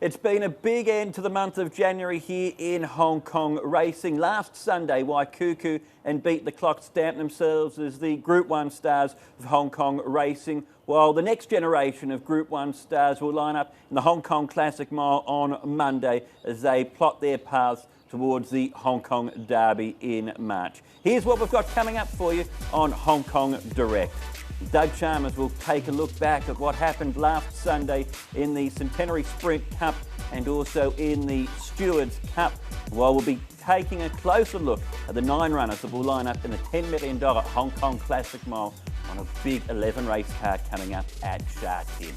It's been a big end to the month of January here in Hong Kong racing. Last Sunday, Waikuku and Beat the Clock stamped themselves as the Group 1 stars of Hong Kong racing, while the next generation of Group 1 stars will line up in the Hong Kong Classic Mile on Monday as they plot their paths towards the Hong Kong Derby in March. Here's what we've got coming up for you on Hong Kong Direct. Doug Chalmers will take a look back at what happened last Sunday in the Centenary Sprint Cup and also in the Stewards Cup, while we'll be taking a closer look at the 9 runners that will line up in the $10 million Hong Kong Classic Mile on a big 11 race card coming up at Sha Tin.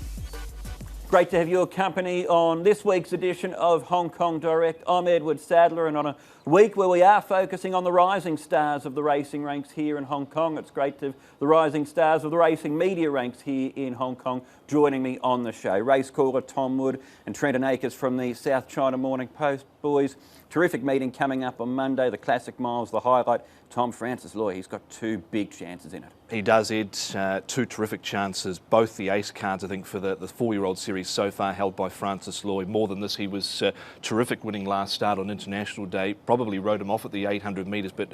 Great to have your company on this week's edition of Hong Kong Direct. I'm Edward Sadler, and on a week where we are focusing on the rising stars of the racing ranks here in Hong Kong, it's great to have the rising stars of the racing media ranks here in Hong Kong joining me on the show. Race caller Tom Wood and Trenton Akers from the South China Morning Post. Boys, terrific meeting coming up on Monday. The Classic Mile's the highlight. Tom Francis Loy, he's got 2 big chances in it. He does, Ed. 2 terrific chances. Both the ace cards, I think, for the 4-year-old series so far held by Francis Loy. More than this, he was terrific winning last start on International Day. Probably rode him off at the 800 metres, but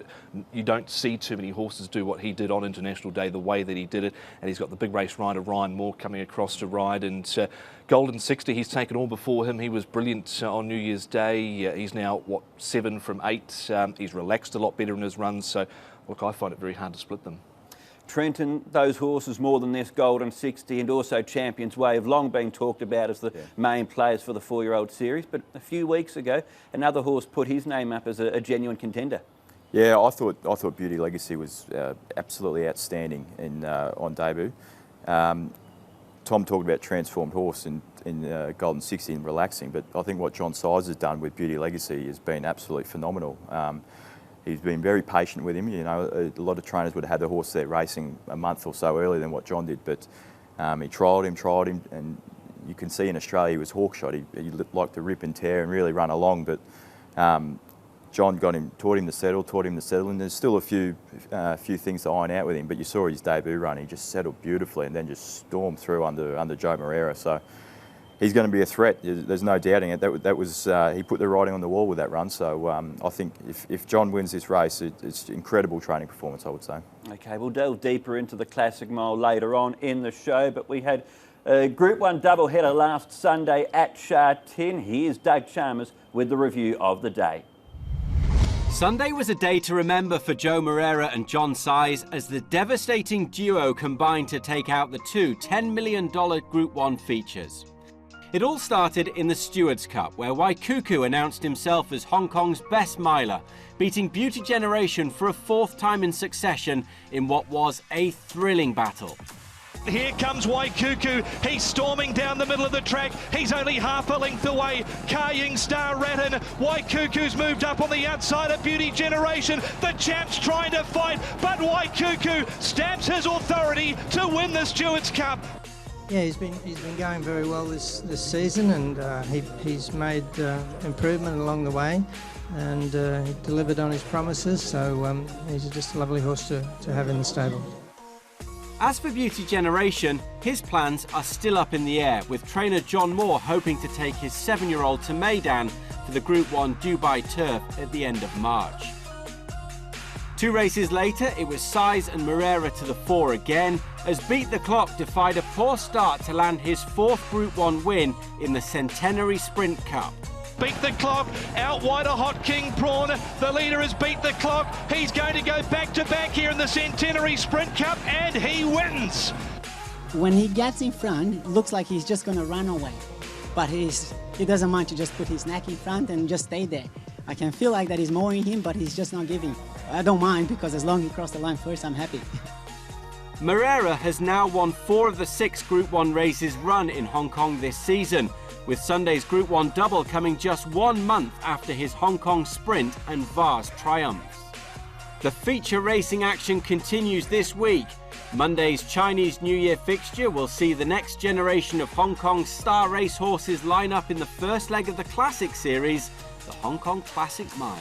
you don't see too many horses do what he did on International Day, the way that he did it. And he's got the big race rider Ryan Moore coming across to ride. And Golden 60, he's taken all before him. He was brilliant on New Year's Day. He's now, 7 from 8. He's relaxed a lot better in his runs. So, look, I find it very hard to split them. Trenton, those horses more than this, Golden 60 and also Champion's Way, have long been talked about as the main players for the 4-year-old series. But a few weeks ago, another horse put his name up as a genuine contender. Yeah, I thought Beauty Legacy was absolutely outstanding on debut. Tom talked about transformed horse in Golden 60 and relaxing, but I think what John Size has done with Beauty Legacy has been absolutely phenomenal. He's been very patient with him. You know, a lot of trainers would have had the horse there racing a month or so earlier than what John did, but he trialled him, and you can see in Australia he was hawkshot. He liked to rip and tear and really run along, but John taught him to settle, and there's still a few things to iron out with him, but you saw his debut run. He just settled beautifully and then just stormed through under Joe Moreira. So he's going to be a threat. There's no doubting it. That was he put the writing on the wall with that run. So I think if John wins this race, it's incredible training performance, I would say. Okay, we'll delve deeper into the Classic Mile later on in the show, but we had a Group 1 doubleheader last Sunday at Sha Tin. Here's Doug Chalmers with the review of the day. Sunday was a day to remember for Joe Moreira and John Size as the devastating duo combined to take out the 2 $10 million Group 1 features. It all started in the Stewards Cup, where Waikuku announced himself as Hong Kong's best miler, beating Beauty Generation for a 4th time in succession in what was a thrilling battle. Here comes Waikuku, he's storming down the middle of the track, he's only half a length away, Ka-Ying Star Rattan, Waikuku's moved up on the outside of Beauty Generation, the champ's trying to fight, but Waikuku stamps his authority to win the Stewards Cup. Yeah, he's been going very well this season, and he's made improvement along the way, and he delivered on his promises, so he's just a lovely horse to have in the stable. As for Beauty Generation, his plans are still up in the air, with trainer John Moore hoping to take his 7-year-old to Meydan for the Group 1 Dubai Turf at the end of March. 2 races later, it was Size and Moreira to the fore again, as Beat the Clock defied a poor start to land his 4th Group 1 win in the Centenary Sprint Cup. Beat the Clock, out wide a Hot King Prawn, the leader is Beat the Clock, he's going to go back to back here in the Centenary Sprint Cup, and he wins! When he gets in front, it looks like he's just going to run away, but he doesn't mind to just put his neck in front and just stay there. I can feel like that he's mowing him, but he's just not giving. I don't mind, because as long as he crosses the line first, I'm happy. Moreira has now won 4 of the 6 Group 1 races run in Hong Kong this season, with Sunday's Group 1 double coming just 1 month after his Hong Kong Sprint and Vase triumphs. The feature racing action continues this week. Monday's Chinese New Year fixture will see the next generation of Hong Kong star racehorses line up in the first leg of the Classic Series, the Hong Kong Classic Mile.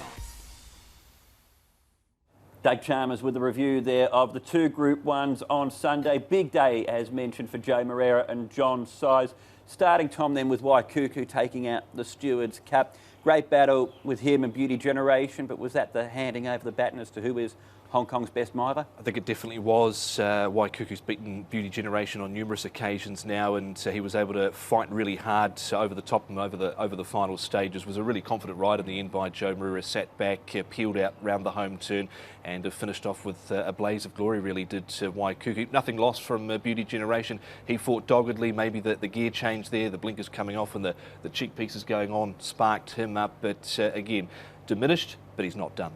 Doug Chalmers with the review there of the 2 Group 1s on Sunday. Big day, as mentioned, for Joe Moreira and John Size. Starting, Tom, then with Waikuku taking out the Stewards Cup. Great battle with him and Beauty Generation, but was that the handing over the baton as to who is Hong Kong's best miler? I think it definitely was. Waikuku's beaten Beauty Generation on numerous occasions now, and he was able to fight really hard over the top and over the final stages. Was a really confident ride in the end by Joe Moreira. Sat back, peeled out round the home turn, and finished off with a blaze of glory. Really did Waikuku. Nothing lost from Beauty Generation. He fought doggedly. Maybe the gear change there, the blinkers coming off, and the cheek pieces going on sparked him up. But again, diminished, but he's not done.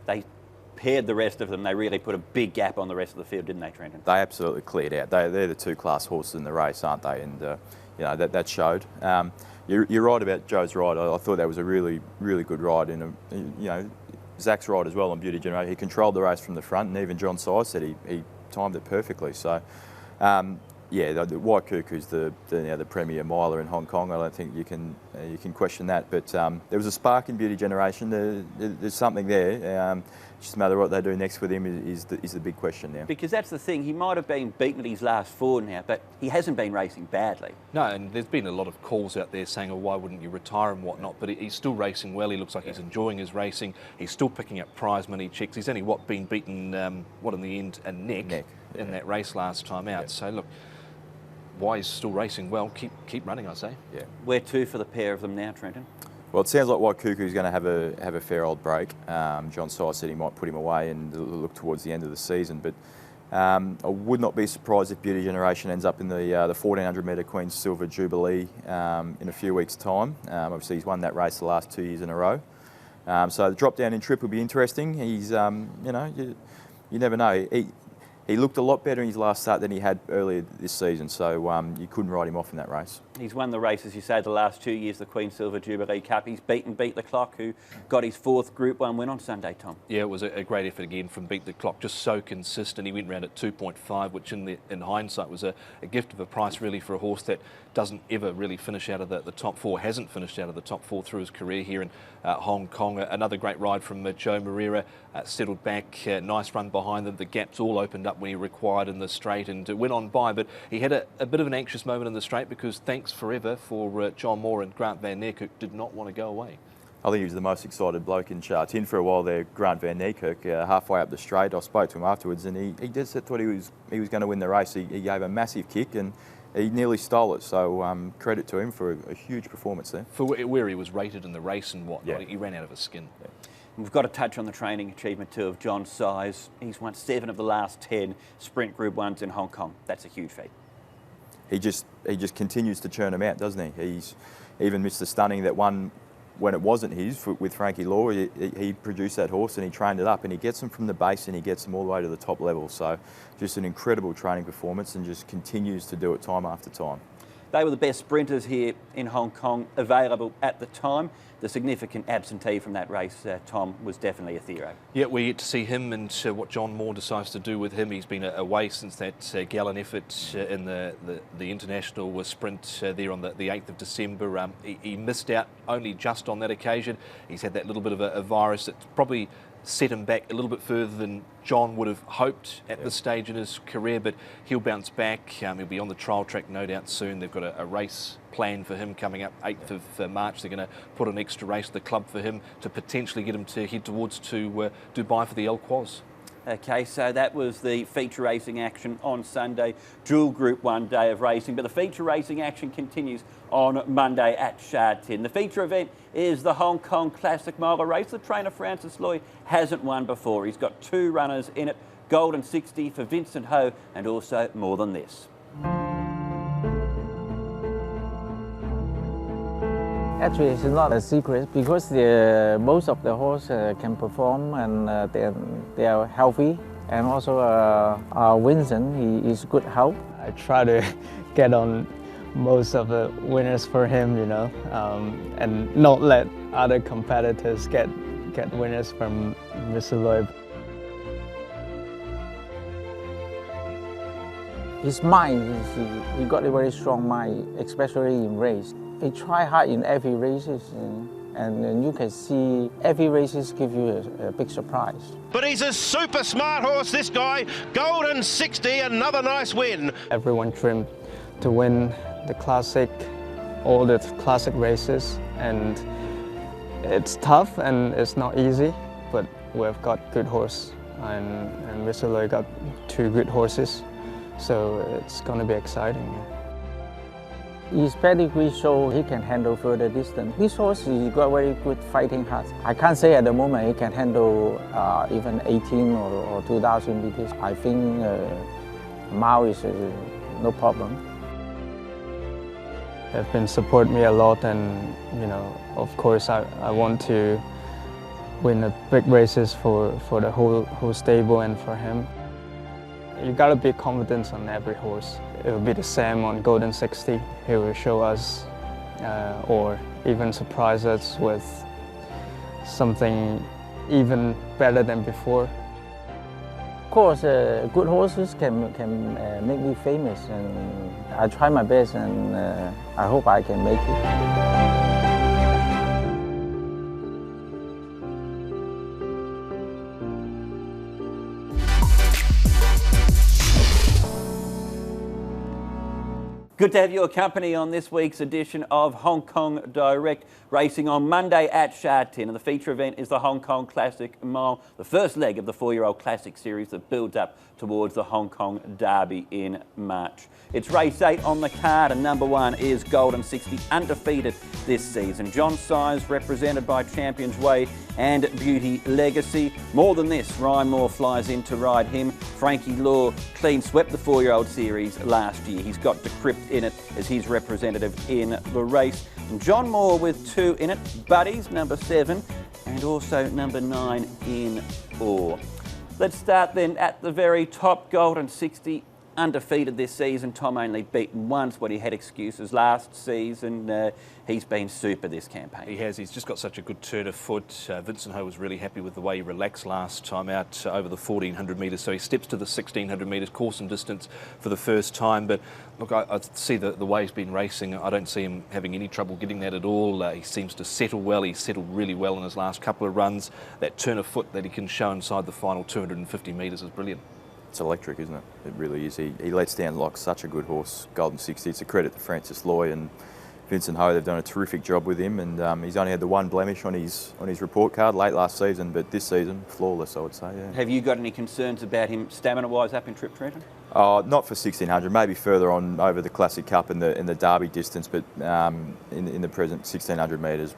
They paired the rest of them. They really put a big gap on the rest of the field, didn't they, Trenton? They absolutely cleared out. They're the two class horses in the race, aren't they? And you know that showed. You're right about Joe's ride. I thought that was a really good ride, and you know Zach's ride as well on Beauty Generation. He controlled the race from the front, and even John Size said he timed it perfectly. So. Yeah, the Waikuku's the premier miler in Hong Kong. I don't think you can question that. But there was a spark in Beauty Generation. There's something there. Just a matter of what they do next with him is the big question now. Because that's the thing. He might have been beaten at his last four now, but he hasn't been racing badly. No, and there's been a lot of calls out there saying, "Oh, why wouldn't you retire and whatnot?" But he's still racing well. He looks like he's enjoying his racing. He's still picking up prize money checks. He's only been beaten in the end a neck in that race last time out. So look. Why he's still racing well, keep running, I say. Yeah. Where to for the pair of them now, Trenton? Well, it sounds like Waikuku's going to have a fair old break. John Size said he might put him away and look towards the end of the season, but I would not be surprised if Beauty Generation ends up in the 1400 metre Queen's Silver Jubilee in a few weeks' time. Obviously, he's won that race the last 2 years in a row. So the drop down in trip will be interesting. He's, you never know. He looked a lot better in his last start than he had earlier this season, so you couldn't write him off in that race. He's won the race, as you say, the last 2 years, the Queen Silver Jubilee Cup. He's beaten Beat the Clock, who got his fourth Group 1 win on Sunday, Tom. Yeah, it was a great effort again from Beat the Clock, just so consistent. He went round at 2.5, which in hindsight was a gift of a price really for a horse that doesn't ever really finish out of the top four, hasn't finished out of the top four through his career here in Hong Kong. Another great ride from Joe Moreira, settled back, nice run behind them. The gaps all opened up when he required in the straight and went on by, but he had a bit of an anxious moment in the straight because thanks forever for John Moore and Grant Van Niekerk did not want to go away. I think he was the most excited bloke in Sha Tin for a while there, Grant Van Niekerk, halfway up the straight. I spoke to him afterwards and he just thought he was going to win the race. He gave a massive kick and he nearly stole it, so credit to him for a huge performance there. For where he was rated in the race and whatnot, he ran out of his skin. Yeah. We've got to touch on the training achievement too of John Size. He's won 7 of the last 10 Sprint Group 1s in Hong Kong. That's a huge feat. He just continues to churn them out, doesn't he? He's even Mr. Stunning, that one when it wasn't his with Frankie Law, he produced that horse and he trained it up and he gets them from the base and he gets them all the way to the top level. So just an incredible training performance and just continues to do it time after time. They were the best sprinters here in Hong Kong available at the time. The significant absentee from that race, Tom, was definitely a Aethero. Yeah, we get to see him and what John Moore decides to do with him. He's been away since that gallant effort in the international sprint there on the 8th of December. He missed out only just on that occasion. He's had that little bit of a virus that probably set him back a little bit further than John would have hoped at this stage in his career, but he'll bounce back. He'll be on the trial track no doubt soon. They've got a race planned for him coming up 8th of March. They're going to put an extra race at the club for him to potentially get him to head towards to Dubai for the El Quoz. Okay, so that was the feature racing action on Sunday, dual Group 1 day of racing, but the feature racing action continues on Monday at Sha Tin. The feature event is the Hong Kong Classic Miler Race. The trainer Francis Lloyd hasn't won before. He's got 2 runners in it, Golden 60 for Vincent Ho and also More Than This. Actually, it's not a secret because most of the horses can perform and they are healthy. And also Vincent, he is good health. I try to get on most of the winners for him, you know, and not let other competitors get winners from Mr. Lloyd. His mind, he got a very strong mind, especially in race. He try hard in every races, and you can see every races give you a big surprise. But he's a super smart horse, this guy. Golden 60, another nice win. Everyone trimmed to win the classic, all the classic races, and it's tough and it's not easy, but we've got good horse, and Mr. Loy got 2 good horses, so it's going to be exciting. His pedigree show he can handle further distance. This horse he got very good fighting heart. I can't say at the moment he can handle even 18 or 2,000 meters. I think Mao is no problem. They've been supporting me a lot, and of course I want to win the big races for the whole stable and for him. You gotta be confident on every horse. It will be the same on Golden 60. He will show us or even surprise us with something even better than before. Of course, good horses can make me famous, and I try my best, and I hope I can make it. Good to have your company on this week's edition of Hong Kong Direct, racing on Monday at Sha Tin. And the feature event is the Hong Kong Classic Mile, the first leg of the 4-year-old Classic Series that builds up towards the Hong Kong Derby in March. It's race 8 on the card, and number 1 is Golden 60, undefeated this season. John Size, represented by Champions Way and Beauty Legacy. More than this, Ryan Moore flies in to ride him. Frankie Law clean swept the 4-year-old series last year. He's got Decrypt in it as his representative in the race. And John Moore with 2 in it, Buddies, number 7, and also number 9 in Ore. Let's start then at the very top. Golden 60, undefeated this season. Tom only beaten once when he had excuses last season. He's been super this campaign. He has. He's just got such a good turn of foot. Vincent Ho was really happy with the way he relaxed last time out over the 1,400 metres. So he steps to the 1,600 metres, course and distance for the first time. But look, I see the way he's been racing. I don't see him having any trouble getting that at all. He seems to settle well. He's settled really well in his last couple of runs. That turn of foot that he can show inside the final 250 metres is brilliant. It's electric, isn't it? It really is. He lets down like such a good horse, Golden 60. It's a credit to Francis Loy and Vincent Ho. They've done a terrific job with him, and he's only had the one blemish on his report card late last season, but this season, flawless, I would say. Yeah. Have you got any concerns about him stamina-wise up in Trip Trenton? Not for 1,600, maybe further on over the Classic Cup and the Derby distance, but in the present 1,600 metres,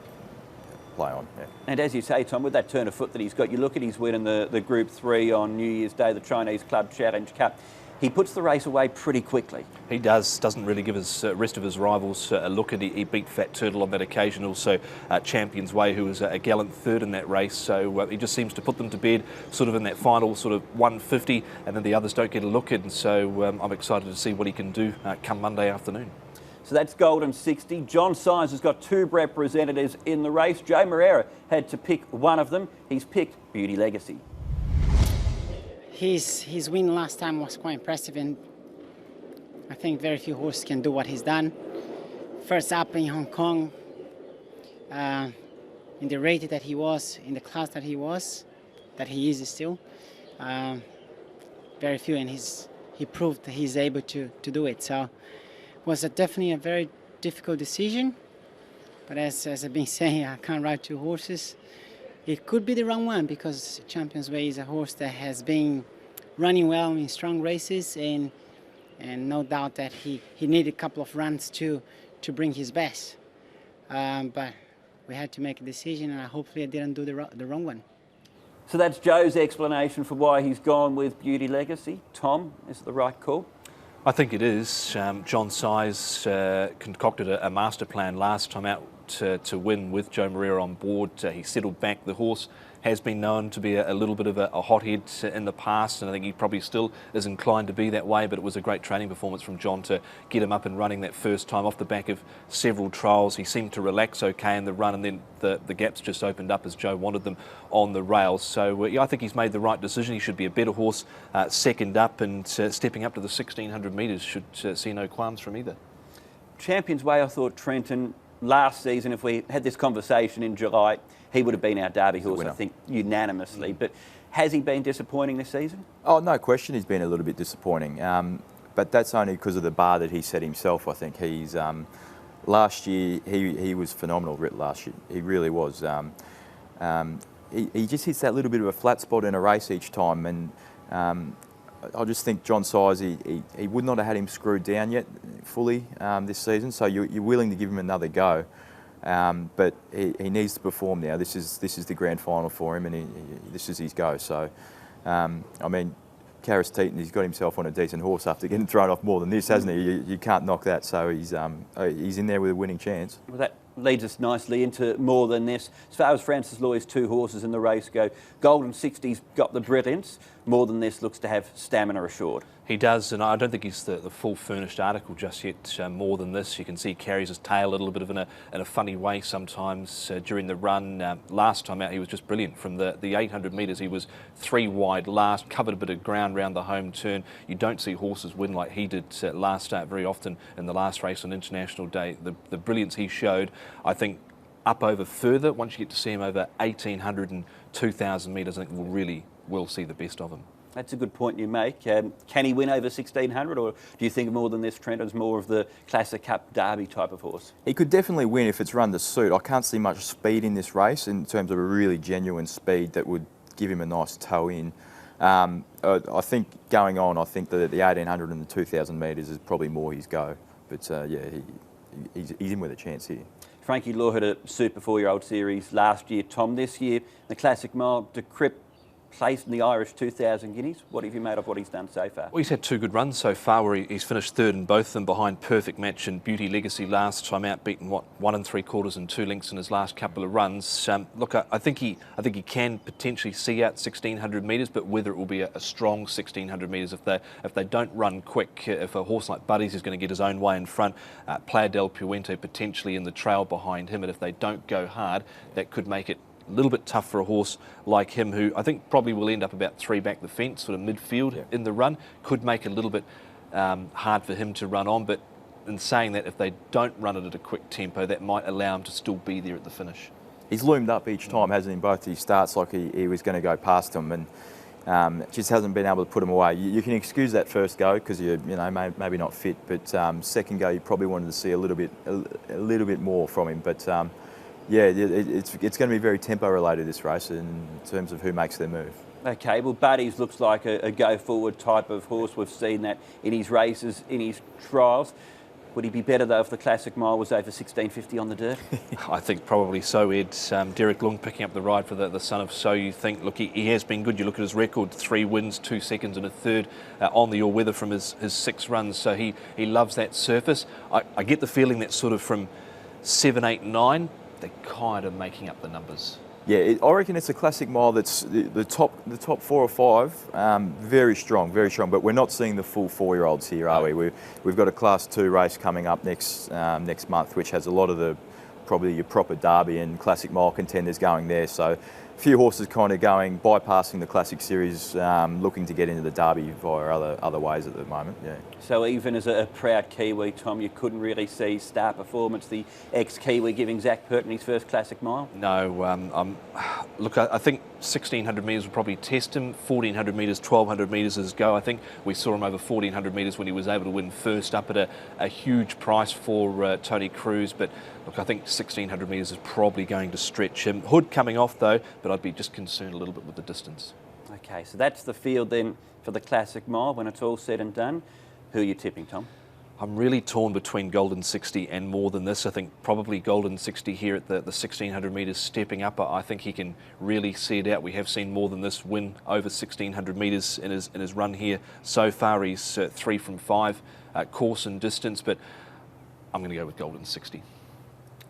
play on. Yeah. And as you say, Tom, with that turn of foot that he's got, you look at his win in the Group 3 on New Year's Day, the Chinese Club Challenge Cup. He puts the race away pretty quickly. He doesn't really give his rest of his rivals a look at it. He beat Fat Turtle on that occasion, also Champions Way, who was a gallant third in that race. So he just seems to put them to bed sort of in that final sort of 150, and then the others don't get a look in. So I'm excited to see what he can do come Monday afternoon. So that's Golden 60. John Size has got 2 representatives in the race. Joe Moreira had to pick one of them. He's picked Beauty Legacy. His win last time was quite impressive, and I think very few horses can do what he's done. First up in Hong Kong, in the rate that he was, in the class that he was, that he is still, very few, and he proved that he's able to do it. So it was definitely a very difficult decision, but as I've been saying, I can't ride 2 horses. It could be the wrong one, because Champions Way is a horse that has been running well in strong races, and no doubt that he needed a couple of runs to bring his best. But we had to make a decision, and hopefully I didn't do the wrong one. So that's Joe's explanation for why he's gone with Beauty Legacy. Tom, is it the right call? I think it is. John Size concocted a master plan last time out to win with Joe Moreira on board. He settled back. The horse has been known to be a little bit of a hothead in the past, and I think he probably still is inclined to be that way, but it was a great training performance from John to get him up and running that first time off the back of several trials. He seemed to relax okay in the run, and then the gaps just opened up as Joe wanted them on the rails. So yeah, I think he's made the right decision. He should be a better horse second up, and stepping up to the 1,600 metres should see no qualms from either. Champions Way, I thought Trenton last season, if we had this conversation in July, he would have been our Derby horse, I think, unanimously. But has he been disappointing this season? Oh, no question he's been a little bit disappointing. but that's only because of the bar that he set himself. I think he's last year he was phenomenal. Last year he really was. He just hits that little bit of a flat spot in a race each time, and I just think John Size, he would not have had him screwed down yet fully this season. So you're willing to give him another go, but he needs to perform now. This is the grand final for him, and this is his go. So I mean, Karis Teaton, he's got himself on a decent horse after getting thrown off more than this, hasn't he? You can't knock that. So he's in there with a winning chance. Well, that leads us nicely into more than this. As far as Francis Lloyd's 2 horses in the race go, Golden 60's got the brilliance. More than this looks to have stamina assured. He does, and I don't think he's the full furnished article just yet. More than this, you can see he carries his tail a little bit of in a funny way sometimes during the run. Last time out, he was just brilliant. From the 800 metres, he was 3 wide last, covered a bit of ground round the home turn. You don't see horses win like he did last start very often in the last race on International Day. The brilliance he showed, I think, up over further, once you get to see him over 1,800 and 2,000 metres, I think we'll see the best of him. That's a good point you make. Can he win over 1,600, or do you think more than this, Trent, is more of the Classic Cup Derby type of horse? He could definitely win if it's run to suit. I can't see much speed in this race in terms of a really genuine speed that would give him a nice toe in. I think going on, I think that the 1,800 and the 2,000 metres is probably more his go. But yeah, he's in with a chance here. Frankie Law had a Super 4-year-old series last year. Tom, this year, the Classic Mile, Decrypt placed in the Irish 2,000 guineas. What have you made of what he's done so far? Well, he's had 2 good runs so far where he's finished 3rd in both of them, behind Perfect Match and Beauty Legacy last time out, beaten 1 3/4 and 2 lengths in his last couple of runs. Look, I think he can potentially see out 1,600 metres, but whether it will be a strong 1,600 metres if they don't run quick, if a horse like Buddies is going to get his own way in front, Playa del Puente potentially in the trail behind him, and if they don't go hard, that could make it a little bit tough for a horse like him, who I think probably will end up about 3 back the fence, sort of midfield in the run. Could make it a little bit hard for him to run on, but in saying that, if they don't run it at a quick tempo, that might allow him to still be there at the finish. He's loomed up each time, hasn't he, in both his starts, like he was going to go past them, and just hasn't been able to put him away. You can excuse that first go because you maybe not fit, but second go you probably wanted to see a little bit more from him, but. Yeah, it's going to be very tempo related, this race, in terms of who makes their move. Okay, well, Buddies looks like a go-forward type of horse. We've seen that in his races, in his trials. Would he be better, though, if the Classic Mile was over 1,650 on the dirt? I think probably so, Ed. Derek Lung picking up the ride for the son of So You Think. Look, he has been good. You look at his record, 3 wins, 2 seconds and a third on the all-weather from his 6 runs. So he loves that surface. I get the feeling that sort of from 7, 8, 9, they're kind of making up the numbers. Yeah, I reckon it's a Classic Mile that's the top 4 or 5, very strong, but we're not seeing the full 4-year-olds here, are we? We've got a Class 2 race coming up next month, which has a lot of probably your proper Derby and Classic Mile contenders going there. So a few horses kind of bypassing the Classic Series, looking to get into the Derby via other ways at the moment. Yeah. So even as a proud Kiwi, Tom, you couldn't really see star performance, the ex-Kiwi giving Zach Purton his first Classic Mile? No, look, I think 1,600 metres will probably test him. 1,400 metres, 1,200 metres is go. I think we saw him over 1,400 metres when he was able to win first up at a huge price for Tony Cruz. But look, I think 1,600 metres is probably going to stretch him. Hood coming off though, but I'd be just concerned a little bit with the distance. Okay, so that's the field then for the Classic Mile when it's all said and done. Who are you tipping, Tom? I'm really torn between Golden 60 and More Than This. I think probably Golden 60 here at the 1,600 metres stepping up. I think he can really see it out. We have seen More Than This win over 1,600 metres in his run here so far. He's 3 from 5 course and distance, but I'm going to go with Golden 60.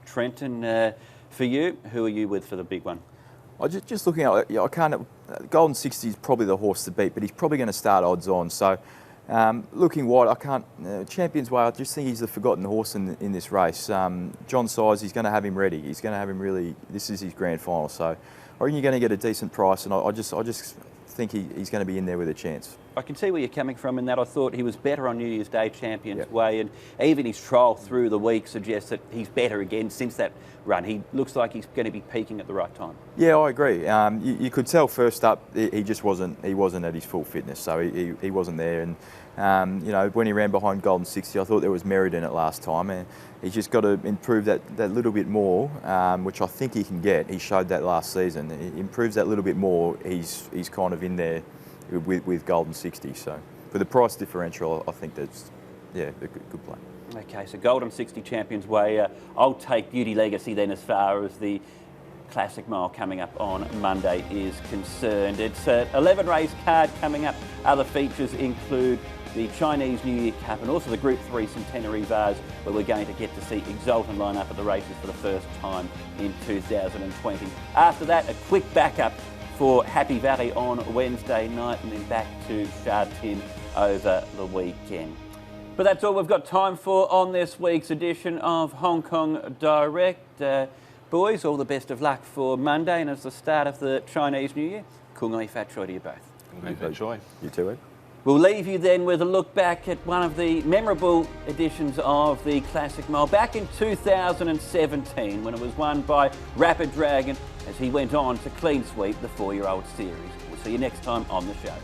Trenton, for you, who are you with for the big one? Just looking at it, I can't. Golden 60 is probably the horse to beat, but he's probably going to start odds on. So. Looking wide, I can't. Champion's Way, I just think he's the forgotten horse in this race. John Size, he's going to have him ready. He's going to have him really. This is his grand final, so I reckon you're going to get a decent price, and I just think he's going to be in there with a chance. I can see where you're coming from in that. I thought he was better on New Year's Day Champions Way, and even his trial through the week suggests that he's better again since that run. He looks like he's going to be peaking at the right time. Yeah, I agree. You could tell first up he just wasn't at his full fitness, so he wasn't there. And you know, when he ran behind Golden 60, I thought there was merit in it last time, and he's just got to improve that little bit more, which I think he can get. He showed that last season. He improves that little bit more. He's kind of in there with Golden 60. So for the price differential, I think that's a good play. Okay, so Golden 60 Champions Way. I'll take Beauty Legacy then as far as the Classic Mile coming up on Monday is concerned. It's an 11 race card coming up. Other features include the Chinese New Year Cup and also the Group 3 Centenary Vase, where we're going to get to see Exultant line up at the races for the first time in 2020. After that, a quick backup for Happy Valley on Wednesday night and then back to Sha Tin over the weekend. But that's all we've got time for on this week's edition of Hong Kong Direct. Boys, all the best of luck for Monday and as the start of the Chinese New Year. Kung Ai Fat Choi to you both. Kung Ai Fat Choi. You too, Ed. We'll leave you then with a look back at one of the memorable editions of the Classic Mile back in 2017 when it was won by Rapid Dragon as he went on to clean sweep the 4-year-old series. We'll see you next time on the show.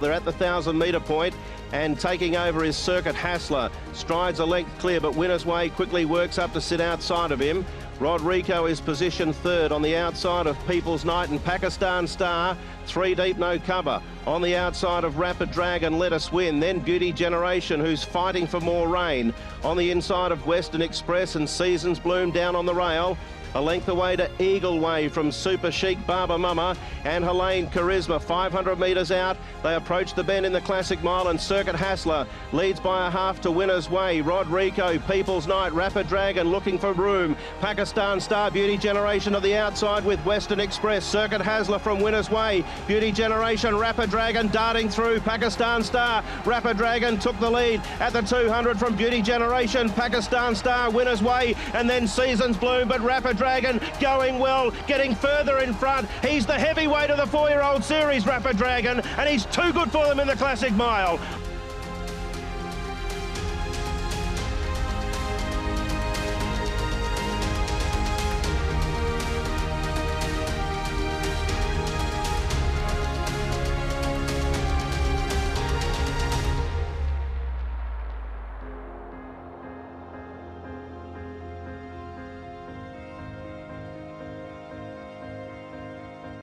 They're at the 1,000-metre point and taking over is Circuit Hassler. Strides a length clear, but Winner's Way quickly works up to sit outside of him. Rodrigo is positioned third on the outside of People's Night and Pakistan Star. 3 deep, no cover. On the outside of Rapid Dragon, Let Us Win. Then Beauty Generation, who's fighting for more rain. On the inside of Western Express and Seasons Bloom down on the rail. A length away to Eagle Way from Super Chic Baba Mama and Helene Charisma. 500 metres out. They approach the bend in the Classic Mile and Circuit Hassler leads by a half to Winner's Way. Rodrigo, People's Night, Rapid Dragon looking for room. Pakistan Star, Beauty Generation to the outside with Western Express. Circuit Hassler from Winner's Way. Beauty Generation, Rapid Dragon darting through. Pakistan Star, Rapid Dragon took the lead at the 200 from Beauty Generation. Pakistan Star, Winner's Way, and then Seasons Bloom, but Rapid Dragon going well, getting further in front. He's the heavyweight of the 4-year-old series, Rapid Dragon, and he's too good for them in the Classic Mile.